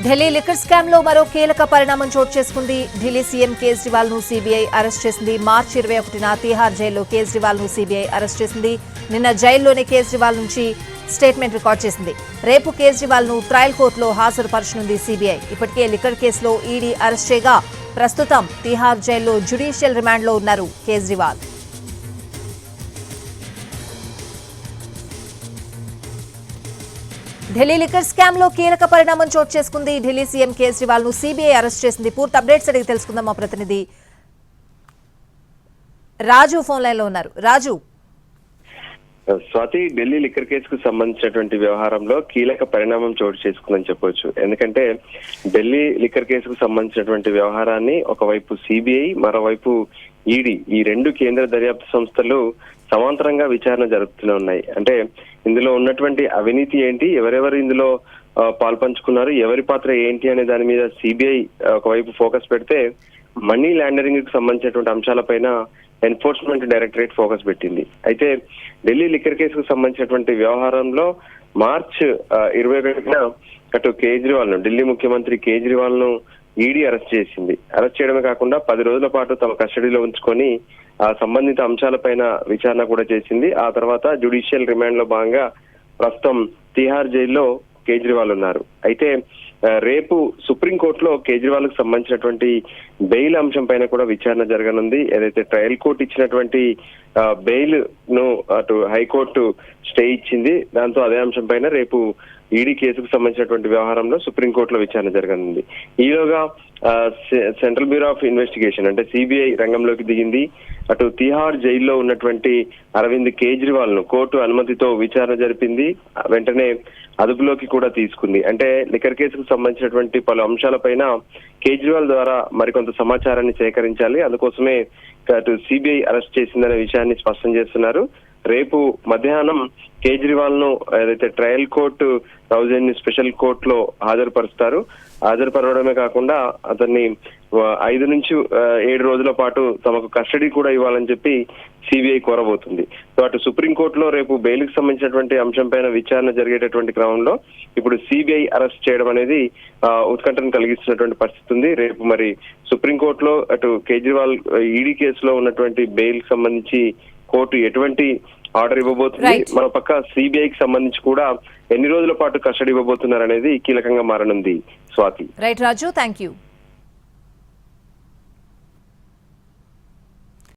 Delhi liquor scam లో మరో కీలక పరిణామం చోటు చేసుకుంది. ఢిల్లీ సీఎం కేజ్రీవాల్ ను సీబీఐ అరెస్ట్ చేసింది. మార్చి 21న తీహార్ జైల్లో కేజ్రీవాల్ ను సీబీఐ అరెస్ట్ చేసింది. నిన్న జైల్లోనే కేజ్రీవాల్ నుంచి స్టేట్మెంట్ రికార్డ్ చేసింది. రేపు కేజ్రీవాల్ ను ట్రయల్ కోర్టులో హాజరుపరచనుంది సీబీఐ. ఇప్పటికే లిక్కర్ కేసులో ఈడీ అరెస్ట్ చేయగా ప్రస్తుతం తీహార్ జైల్లో జ్యుడిషియల్ రిమాండ్లో ఉన్నారు కేజ్రీవాల్. ఢిల్లీ లిక్కర్ స్కామ్ లో కీలక పరిణామం చోటు చేసుకుంది. ఢిల్లీ సీఎం కేజ్రీవాల్ ను సీబీఐ అరెస్ట్ చేసింది. పూర్తి అప్డేట్స్ అడిగి తెలుసుకుందాం. మా ప్రతినిధి రాజు ఫోన్ లైన్ లో ఉన్నారు. రాజు, స్వాతి, ఢిల్లీ లిక్కర్ కేసుకు సంబంధించినటువంటి వ్యవహారంలో కీలక పరిణామం చోటు చేసుకుందని చెప్పొచ్చు. ఎందుకంటే ఢిల్లీ లిక్కర్ కేసుకు సంబంధించినటువంటి వ్యవహారాన్ని ఒకవైపు సిబిఐ, మరోవైపు ఈడీ, ఈ రెండు కేంద్ర దర్యాప్తు సంస్థలు సమాంతరంగా విచారణ జరుపుతూనే ఉన్నాయి. అంటే ఇందులో ఉన్నటువంటి అవినీతి ఏంటి, ఎవరెవరు ఇందులో పాల్పంచుకున్నారు, ఎవరి పాత్ర ఏంటి అనే దాని మీద సిబిఐ ఒకవైపు ఫోకస్ పెడితే, మనీ లాండరింగ్ కు సంబంధించినటువంటి అంశాలపైన ఎన్ఫోర్స్మెంట్ డైరెక్టరేట్ ఫోకస్ పెట్టింది. అయితే ఢిల్లీ లిక్కర్ కేసుకు సంబంధించినటువంటి వ్యవహారంలో మార్చ్ 21న అటు కేజ్రీవాల్ ను, ఢిల్లీ ముఖ్యమంత్రి కేజ్రీవాల్ ను ఈడీ అరెస్ట్ చేసింది. అరెస్ట్ చేయడమే కాకుండా 10 రోజుల పాటు తమ కస్టడీలో ఉంచుకొని ఆ సంబంధిత అంశాలపైన విచారణ కూడా చేసింది. ఆ తర్వాత జ్యుడిషియల్ రిమాండ్ లో భాగంగా ప్రస్తుతం తిహార్ జైల్లో కేజ్రీవాల్ ఉన్నారు. అయితే రేపు సుప్రీంకోర్టులో కేజ్రీవాల్ కు సంబంధించినటువంటి బెయిల్ అంశం పైన కూడా విచారణ జరగనుంది. ఏదైతే ట్రయల్ కోర్టు ఇచ్చినటువంటి బెయిల్ ను అటు హైకోర్టు స్టే ఇచ్చింది. దాంతో అదే అంశం పైన రేపు ఈడీ కేసుకు సంబంధించినటువంటి వ్యవహారంలో సుప్రీంకోర్టులో విచారణ జరగనుంది. ఈలోగా సెంట్రల్ బ్యూరో ఆఫ్ ఇన్వెస్టిగేషన్ అంటే సిబిఐ రంగంలోకి దిగింది. అటు తిహార్ జైల్లో ఉన్నటువంటి అరవింద్ కేజ్రీవాల్ ను కోర్టు అనుమతితో విచారణ జరిపింది. వెంటనే అదుపులోకి కూడా తీసుకుంది. అంటే లిక్కర్ కేసుకు సంబంధించినటువంటి పలు అంశాలపైన కేజ్రీవాల్ ద్వారా మరికొంత సమాచారాన్ని సేకరించాలి. అందుకోసమే అటు సిబిఐ అరెస్ట్ చేసిందనే విషయాన్ని స్పష్టం చేస్తున్నారు. రేపు మధ్యాహ్నం కేజ్రీవాల్ ను ఏదైతే ట్రయల్ కోర్టు రౌజన్ స్పెషల్ కోర్టులో హాజరుపరుస్తారు. హాజరుపరవడమే కాకుండా అతన్ని 5 నుంచి 7 రోజుల పాటు తమకు కస్టడీ కూడా ఇవ్వాలని చెప్పి సిబిఐ కోరబోతుంది. సో అటు సుప్రీంకోర్టులో రేపు బెయిల్ కు సంబంధించినటువంటి అంశం పైన విచారణ జరిగేటటువంటి క్రమంలో ఇప్పుడు సిబిఐ అరెస్ట్ చేయడం అనేది ఉత్కంఠను కలిగిస్తున్నటువంటి పరిస్థితి ఉంది. రేపు మరి సుప్రీంకోర్టులో అటు కేజ్రీవాల్ ఈడీ కేసులో ఉన్నటువంటి బెయిల్ కి సంబంధించి కోర్టు ఎటువంటి ఆర్డర్ ఇవ్వబోతుంది, మన పక్క సిబిఐకి సంబంధించి కూడా ఎన్ని రోజుల పాటు కస్టడీ ఇవ్వబోతున్నారు అనేది కీలకంగా మారనుంది. Swathi. Right Raju, thank you.